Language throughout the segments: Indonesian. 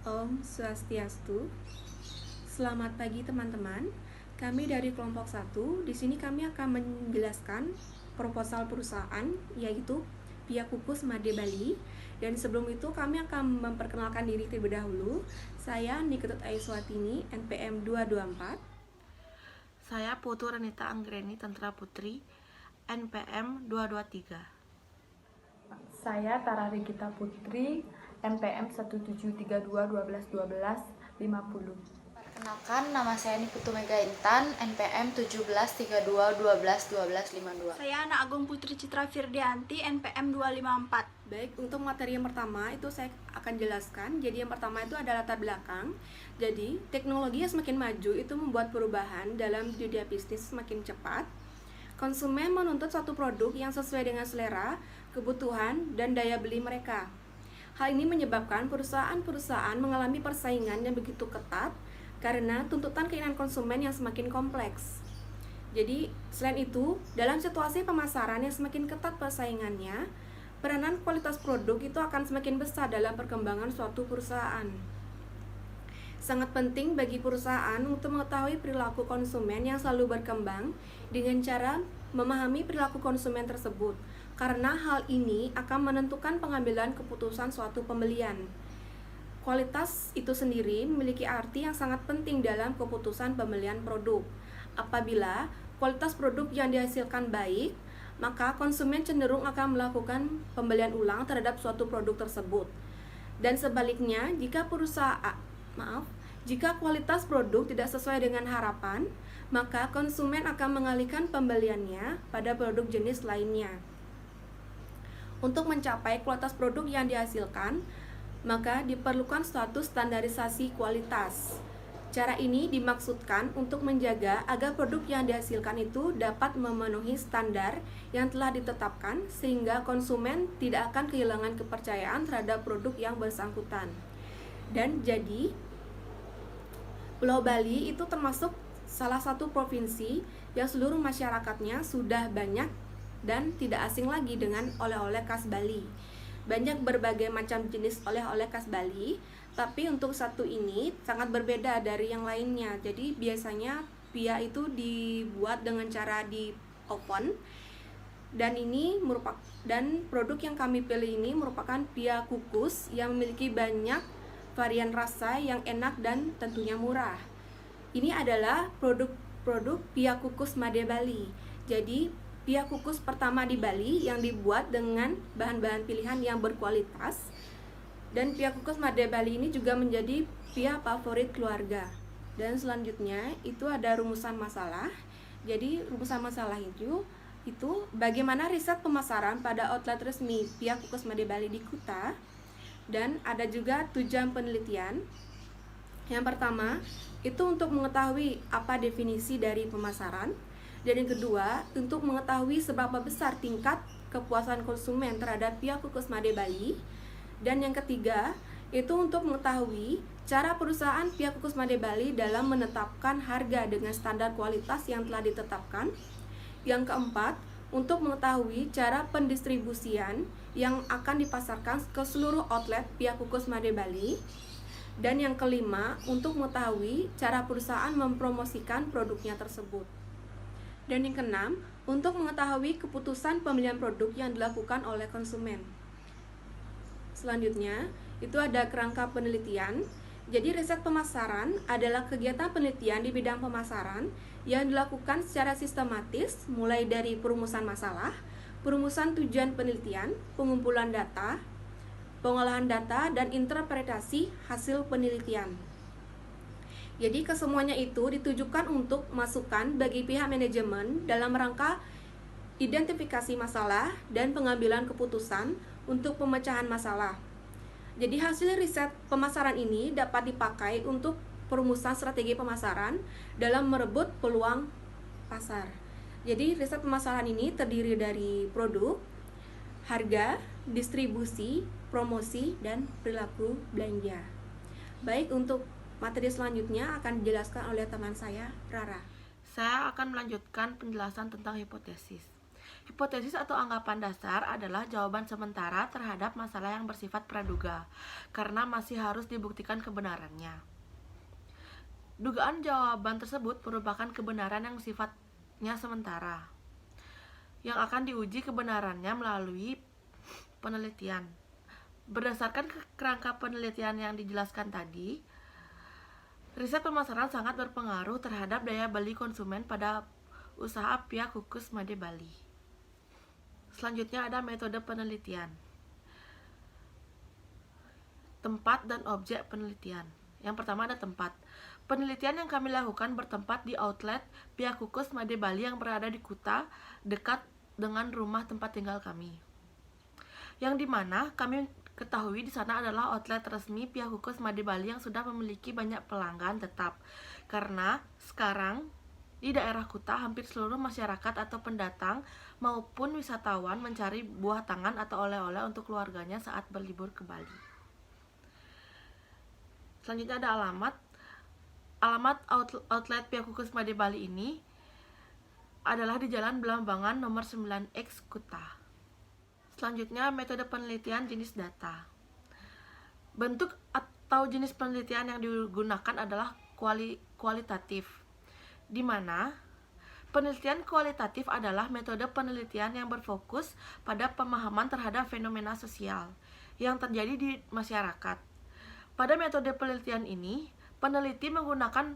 Om Swastiastu. Selamat pagi teman-teman. Kami dari kelompok 1. Di sini kami akan menjelaskan proposal perusahaan yaitu Pia Kukus Made Bali. Dan sebelum itu kami akan memperkenalkan diri terlebih dahulu. Saya Niketut Aiswatini, NPM 224. Saya Putu Renita Anggreni Tantra Putri, NPM 223. Saya Tara Regita Putri, NPM 1732121250. Perkenalkan, nama saya Niputu Mega Intan, NPM 1732121252. Saya Ana Agung Putri Citra Firdianti, NPM 254. Baik, untuk materi yang pertama itu saya akan jelaskan. Jadi yang pertama itu adalah latar belakang. Jadi teknologi yang semakin maju itu membuat perubahan dalam dunia bisnis semakin cepat. Konsumen menuntut suatu produk yang sesuai dengan selera, kebutuhan, dan daya beli mereka. Hal ini menyebabkan perusahaan-perusahaan mengalami persaingan yang begitu ketat karena tuntutan keinginan konsumen yang semakin kompleks. Jadi, selain itu, dalam situasi pemasaran yang semakin ketat persaingannya, peranan kualitas produk itu akan semakin besar dalam perkembangan suatu perusahaan. Sangat penting bagi perusahaan untuk mengetahui perilaku konsumen yang selalu berkembang dengan cara memahami perilaku konsumen tersebut, karena hal ini akan menentukan pengambilan keputusan suatu pembelian. Kualitas itu sendiri memiliki arti yang sangat penting dalam keputusan pembelian produk. Apabila kualitas produk yang dihasilkan baik, maka konsumen cenderung akan melakukan pembelian ulang terhadap suatu produk tersebut. Dan sebaliknya, jika kualitas produk tidak sesuai dengan harapan, maka konsumen akan mengalihkan pembeliannya pada produk jenis lainnya. Untuk mencapai kualitas produk yang dihasilkan, maka diperlukan suatu standarisasi kualitas. Cara ini dimaksudkan untuk menjaga agar produk yang dihasilkan itu dapat memenuhi standar yang telah ditetapkan sehingga konsumen tidak akan kehilangan kepercayaan terhadap produk yang bersangkutan. Dan jadi, Pulau Bali itu termasuk salah satu provinsi yang seluruh masyarakatnya sudah banyak dan tidak asing lagi dengan oleh-oleh khas Bali. Banyak berbagai macam jenis oleh-oleh khas Bali, tapi untuk satu ini sangat berbeda dari yang lainnya. Jadi biasanya pia itu dibuat dengan cara di oven, dan produk yang kami pilih ini merupakan pia kukus yang memiliki banyak varian rasa yang enak dan tentunya murah. Ini adalah produk pia kukus Made Bali. Jadi pia kukus pertama di Bali yang dibuat dengan bahan-bahan pilihan yang berkualitas. Dan pia kukus Made Bali ini juga menjadi pia favorit keluarga. Dan selanjutnya itu ada rumusan masalah. Jadi rumusan masalah itu bagaimana riset pemasaran pada outlet resmi pia kukus Made Bali di Kuta. Dan ada juga tujuan penelitian. Yang pertama itu untuk mengetahui apa definisi dari pemasaran. Dan yang kedua, untuk mengetahui seberapa besar tingkat kepuasan konsumen terhadap pia kukus Made Bali. Dan yang ketiga, itu untuk mengetahui cara perusahaan pia kukus Made Bali dalam menetapkan harga dengan standar kualitas yang telah ditetapkan. Yang keempat, untuk mengetahui cara pendistribusian yang akan dipasarkan ke seluruh outlet pia kukus Made Bali. Dan yang kelima, untuk mengetahui cara perusahaan mempromosikan produknya tersebut. Dan yang keenam, untuk mengetahui keputusan pembelian produk yang dilakukan oleh konsumen. Selanjutnya, itu ada kerangka penelitian. Jadi riset pemasaran adalah kegiatan penelitian di bidang pemasaran yang dilakukan secara sistematis mulai dari perumusan masalah, perumusan tujuan penelitian, pengumpulan data, pengolahan data, dan interpretasi hasil penelitian. Jadi kesemuanya itu ditujukan untuk masukan bagi pihak manajemen dalam rangka identifikasi masalah dan pengambilan keputusan untuk pemecahan masalah. Jadi hasil riset pemasaran ini dapat dipakai untuk perumusan strategi pemasaran dalam merebut peluang pasar. Jadi riset pemasaran ini terdiri dari produk, harga, distribusi, promosi, dan perilaku belanja. Baik, untuk materi selanjutnya akan dijelaskan oleh teman saya, Rara. Saya akan melanjutkan penjelasan tentang hipotesis. Hipotesis atau anggapan dasar adalah jawaban sementara terhadap masalah yang bersifat praduga, karena masih harus dibuktikan kebenarannya. Dugaan jawaban tersebut merupakan kebenaran yang sifatnya sementara, yang akan diuji kebenarannya melalui penelitian. Berdasarkan kerangka penelitian yang dijelaskan tadi, riset pemasaran sangat berpengaruh terhadap daya beli konsumen pada usaha pihak Kukus Made Bali. Selanjutnya ada metode penelitian. Tempat dan objek penelitian. Yang pertama ada tempat. Penelitian yang kami lakukan bertempat di outlet pihak Kukus Made Bali yang berada di Kuta, dekat dengan rumah tempat tinggal kami. Yang dimana kami ketahui di sana adalah outlet resmi pihak Kukus Made Bali yang sudah memiliki banyak pelanggan tetap. Karena sekarang di daerah Kuta hampir seluruh masyarakat atau pendatang maupun wisatawan mencari buah tangan atau oleh-oleh untuk keluarganya saat berlibur ke Bali. Selanjutnya ada alamat. Alamat outlet pihak Kukus Made Bali ini adalah di Jalan Belambangan nomor 9X Kuta. Selanjutnya metode penelitian jenis data. Bentuk atau jenis penelitian yang digunakan adalah kualitatif, di mana penelitian kualitatif adalah metode penelitian yang berfokus pada pemahaman terhadap fenomena sosial yang terjadi di masyarakat. Pada metode penelitian ini, peneliti menggunakan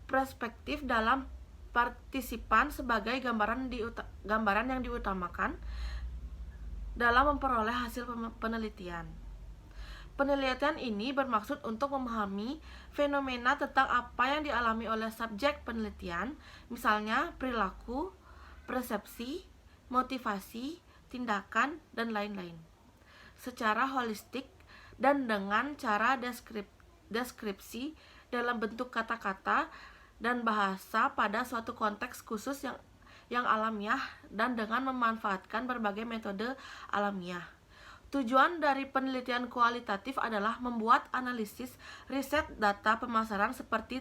perspektif dalam partisipan sebagai gambaran yang diutamakan dalam memperoleh hasil penelitian. Penelitian ini bermaksud untuk memahami fenomena tentang apa yang dialami oleh subjek penelitian, misalnya perilaku, persepsi, motivasi, tindakan, dan lain-lain, secara holistik dan dengan cara deskripsi dalam bentuk kata-kata dan bahasa pada suatu konteks khusus yang alamiah dan dengan memanfaatkan berbagai metode alamiah. Tujuan dari penelitian kualitatif adalah membuat analisis riset data pemasaran seperti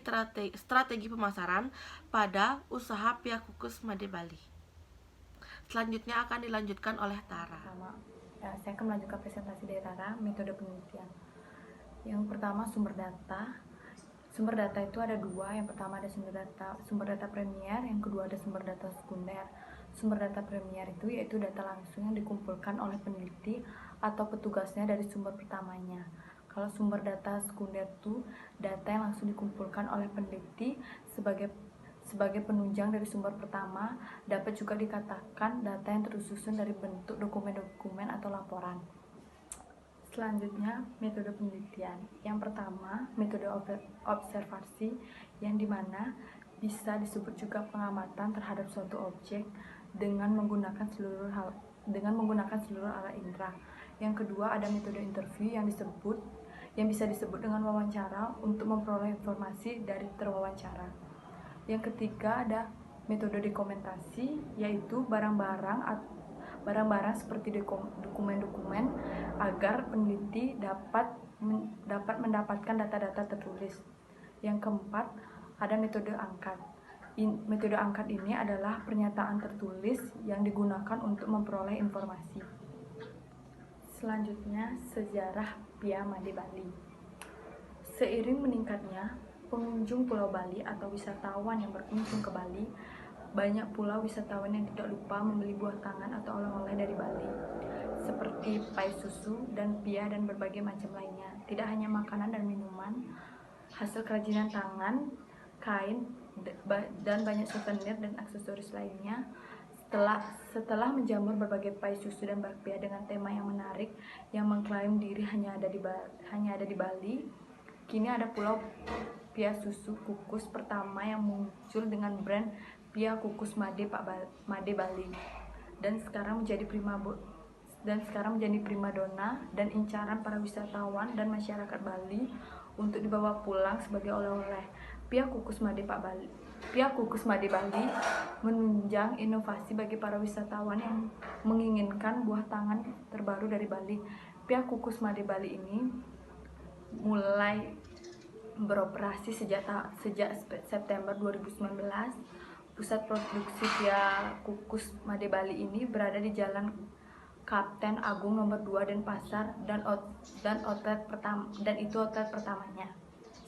strategi pemasaran pada usaha pihak Kukus Made Bali. Selanjutnya akan dilanjutkan oleh Tara. Saya akan melanjutkan presentasi dari Tara, metode penelitian. Yang pertama sumber data. Sumber data itu ada dua. Yang pertama ada sumber data primer, yang kedua ada sumber data sekunder. Sumber data primer itu yaitu data langsung yang dikumpulkan oleh peneliti atau petugasnya dari sumber pertamanya. Kalau sumber data sekunder itu data yang langsung dikumpulkan oleh peneliti sebagai penunjang dari sumber pertama, dapat juga dikatakan data yang tersusun dari bentuk dokumen-dokumen atau laporan. Selanjutnya, metode penelitian. Yang pertama, metode observasi, yang dimana bisa disebut juga pengamatan terhadap suatu objek dengan menggunakan seluruh alat indera. Yang kedua, ada metode interview yang bisa disebut dengan wawancara untuk memperoleh informasi dari terwawancara. Yang ketiga, ada metode dokumentasi, yaitu barang-barang seperti dokumen-dokumen agar peneliti dapat mendapatkan data-data tertulis. Yang keempat, ada metode angkat. Metode angkat ini adalah pernyataan tertulis yang digunakan untuk memperoleh informasi. Selanjutnya, sejarah Pia Made Bali. Seiring meningkatnya pengunjung Pulau Bali atau wisatawan yang berkunjung ke Bali, banyak pula wisatawan yang tidak lupa membeli buah tangan atau oleh-oleh dari Bali, seperti pai susu dan pia dan berbagai macam lainnya. Tidak hanya makanan dan minuman, hasil kerajinan tangan, kain, dan banyak souvenir dan aksesoris lainnya. Setelah menjamur berbagai pai susu dan bakpia dengan tema yang menarik yang mengklaim diri hanya ada di Bali, kini ada Pulau Pia Susu Kukus pertama yang muncul dengan brand Pia Kukus Made Bali dan sekarang menjadi primadona dan incaran para wisatawan dan masyarakat Bali untuk dibawa pulang sebagai oleh-oleh. Pia Kukus Made Bali menunjang inovasi bagi para wisatawan yang menginginkan buah tangan terbaru dari Bali. Pia Kukus Made Bali ini mulai beroperasi sejak September 2019 Pusat produksi Pia Kukus Made Bali ini berada di Jalan Kapten Agung nomor 2 Denpasar dan itu outlet pertamanya.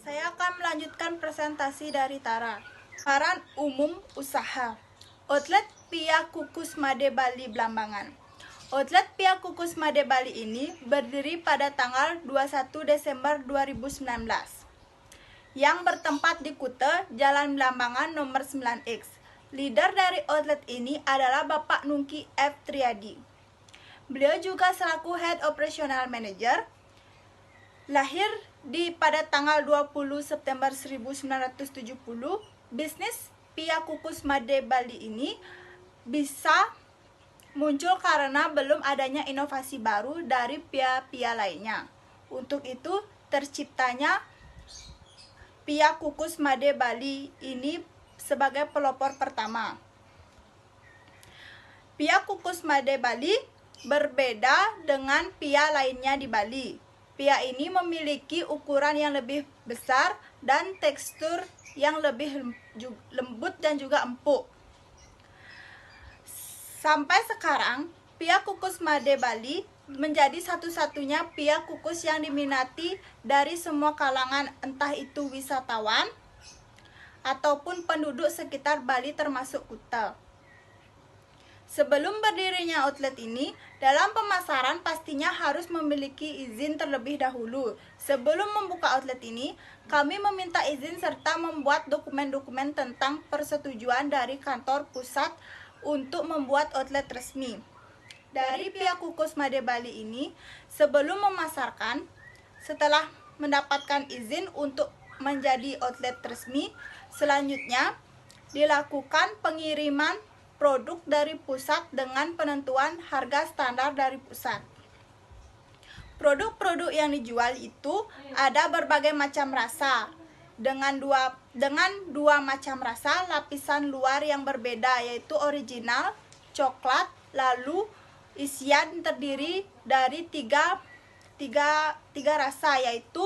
Saya akan melanjutkan presentasi dari Tara. Peran umum usaha. Outlet Pia Kukus Made Bali Blambangan. Outlet Pia Kukus Made Bali ini berdiri pada tanggal 21 Desember 2019 yang bertempat di Kute, Jalan Blambangan nomor 9X. Leader dari outlet ini adalah Bapak Nungki F. Triadi. Beliau juga selaku Head Operational Manager. Lahir pada tanggal 20 September 1970, bisnis Pia Kukus Made Bali ini bisa muncul karena belum adanya inovasi baru dari pia-pia lainnya. Untuk itu terciptanya Pia Kukus Made Bali ini sebagai pelopor pertama. Pia Kukus Made Bali berbeda dengan pia lainnya di Bali. Pia ini memiliki ukuran yang lebih besar dan tekstur yang lebih lembut dan juga empuk. Sampai sekarang, Pia Kukus Made Bali menjadi satu-satunya pia kukus yang diminati dari semua kalangan, entah itu wisatawan ataupun penduduk sekitar Bali termasuk Kuta. Sebelum berdirinya outlet ini, dalam pemasaran pastinya harus memiliki izin terlebih dahulu. Sebelum membuka outlet ini, kami meminta izin serta membuat dokumen-dokumen tentang persetujuan dari kantor pusat untuk membuat outlet resmi. Dari Pia Kukus Made Bali ini, sebelum memasarkan, setelah mendapatkan izin untuk menjadi outlet resmi, selanjutnya dilakukan pengiriman produk dari pusat dengan penentuan harga standar dari pusat. Produk-produk yang dijual itu ada berbagai macam rasa dengan dua macam rasa lapisan luar yang berbeda, yaitu original, coklat, lalu isian terdiri dari tiga rasa, yaitu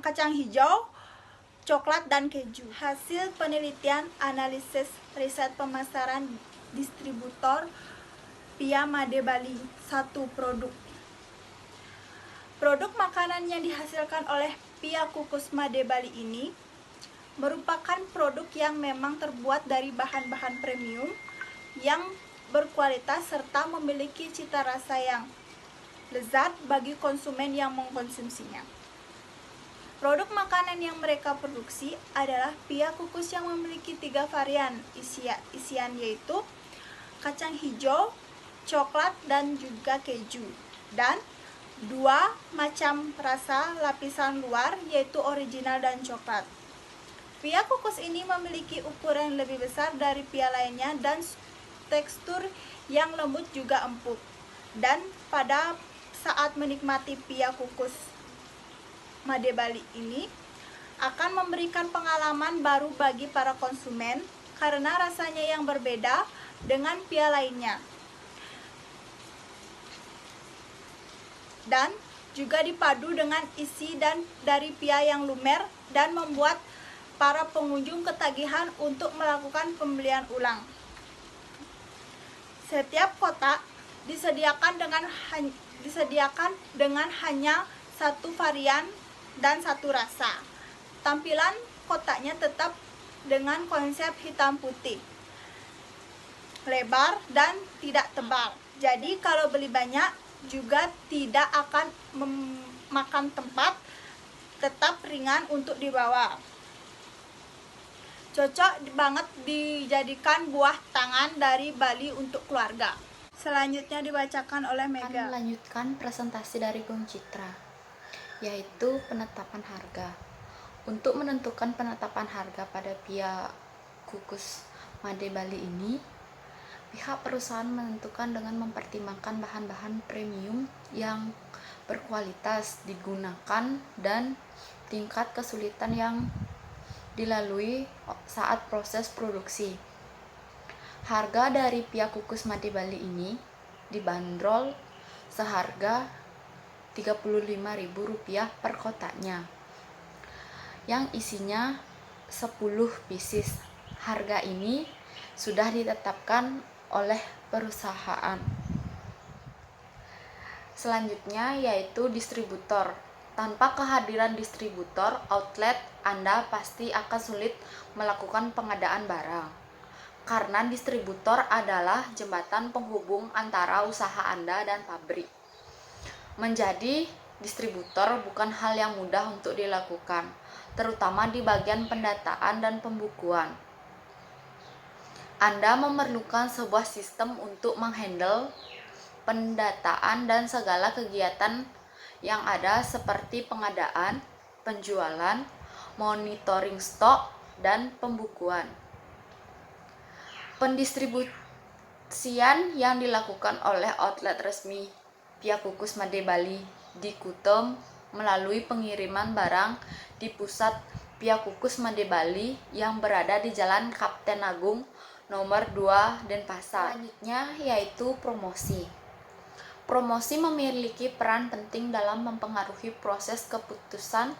kacang hijau, coklat, dan keju. Hasil penelitian analisis riset pemasaran distributor Pia Made Bali. 1. Produk makanan yang dihasilkan oleh Pia Kukus Made Bali ini merupakan produk yang memang terbuat dari bahan-bahan premium yang berkualitas serta memiliki cita rasa yang lezat bagi konsumen yang mengkonsumsinya. Produk makanan yang mereka produksi adalah pia kukus yang memiliki 3 varian isian, yaitu kacang hijau, coklat, dan juga keju, dan 2 macam rasa lapisan luar, yaitu original dan coklat. Pia kukus ini memiliki ukuran yang lebih besar dari pia lainnya dan tekstur yang lembut juga empuk. Dan pada saat menikmati Pia Kukus Made Bali ini akan memberikan pengalaman baru bagi para konsumen karena rasanya yang berbeda dengan pia lainnya. Dan juga dipadu dengan isi dari pia yang lumer dan membuat para pengunjung ketagihan untuk melakukan pembelian ulang. Setiap kotak disediakan dengan hanya 1 varian dan 1 rasa. Tampilan kotaknya tetap dengan konsep hitam putih, lebar dan tidak tebal. Jadi kalau beli banyak juga tidak akan memakan tempat, tetap ringan untuk dibawa. Cocok banget dijadikan buah tangan dari Bali untuk keluarga. Selanjutnya dibacakan oleh Akan Mega. melanjutkan presentasi dari Gong Citra, yaitu penetapan harga. Untuk menentukan penetapan harga pada Pia Kukus Made Bali ini, pihak perusahaan menentukan dengan mempertimbangkan bahan-bahan premium yang berkualitas digunakan dan tingkat kesulitan yang dilalui saat proses produksi. Harga dari Pia Kukus Made Bali ini dibanderol seharga Rp35.000 per kotaknya, yang isinya 10 pieces. harga ini sudah ditetapkan oleh perusahaan. Selanjutnya yaitu distributor. Tanpa kehadiran distributor, outlet Anda pasti akan sulit melakukan pengadaan barang. Karena distributor adalah jembatan penghubung antara usaha Anda dan pabrik. Menjadi distributor bukan hal yang mudah untuk dilakukan, terutama di bagian pendataan dan pembukuan. Anda memerlukan sebuah sistem untuk menghandle pendataan dan segala kegiatan yang ada seperti pengadaan, penjualan, monitoring stok, dan pembukuan. Pendistribusian yang dilakukan oleh outlet resmi pihak Kukus Made Bali di Kutem melalui pengiriman barang di pusat pihak Kukus Made Bali yang berada di Jalan Kapten Agung nomor 2 Denpasar. Selanjutnya yaitu promosi. Promosi memiliki peran penting dalam mempengaruhi proses keputusan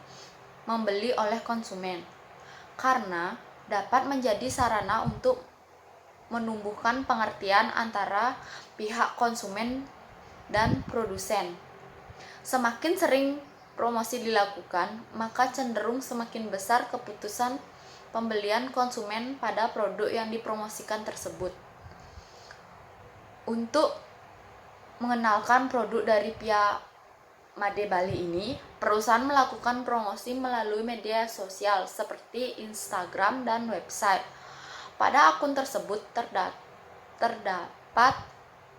membeli oleh konsumen, karena dapat menjadi sarana untuk menumbuhkan pengertian antara pihak konsumen dan produsen. Semakin sering promosi dilakukan, maka cenderung semakin besar keputusan pembelian konsumen pada produk yang dipromosikan tersebut. Untuk mengenalkan produk dari pihak Made Bali ini, perusahaan melakukan promosi melalui media sosial seperti Instagram dan website. Pada akun tersebut terdapat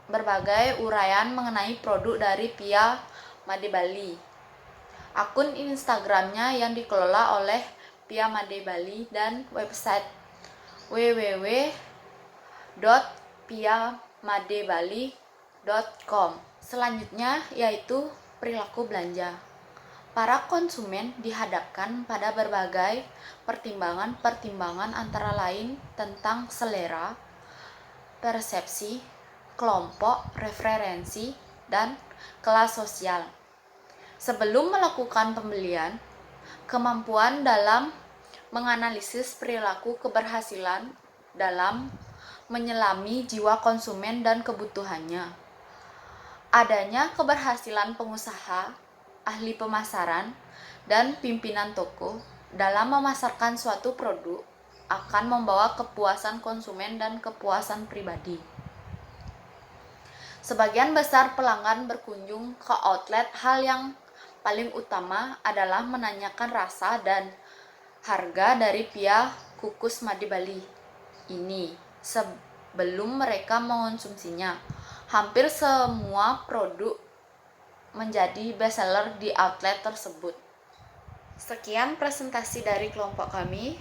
berbagai uraian mengenai produk dari pihak Made Bali. Akun Instagramnya yang dikelola oleh pihak Made Bali dan website www.piamadebali.com. Selanjutnya yaitu perilaku belanja. Para konsumen dihadapkan pada berbagai pertimbangan antara lain tentang selera, persepsi, kelompok, referensi, dan kelas sosial. Sebelum melakukan pembelian, kemampuan dalam menganalisis perilaku keberhasilan dalam menyelami jiwa konsumen dan kebutuhannya. Adanya keberhasilan pengusaha, ahli pemasaran, dan pimpinan toko dalam memasarkan suatu produk akan membawa kepuasan konsumen dan kepuasan pribadi. Sebagian besar pelanggan berkunjung ke outlet, hal yang paling utama adalah menanyakan rasa dan harga dari pihak Kukus Made Bali ini sebelum mereka mengonsumsinya. Hampir semua produk menjadi bestseller di outlet tersebut. Sekian presentasi dari kelompok kami.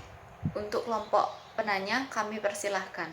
Untuk kelompok penanya, kami persilahkan.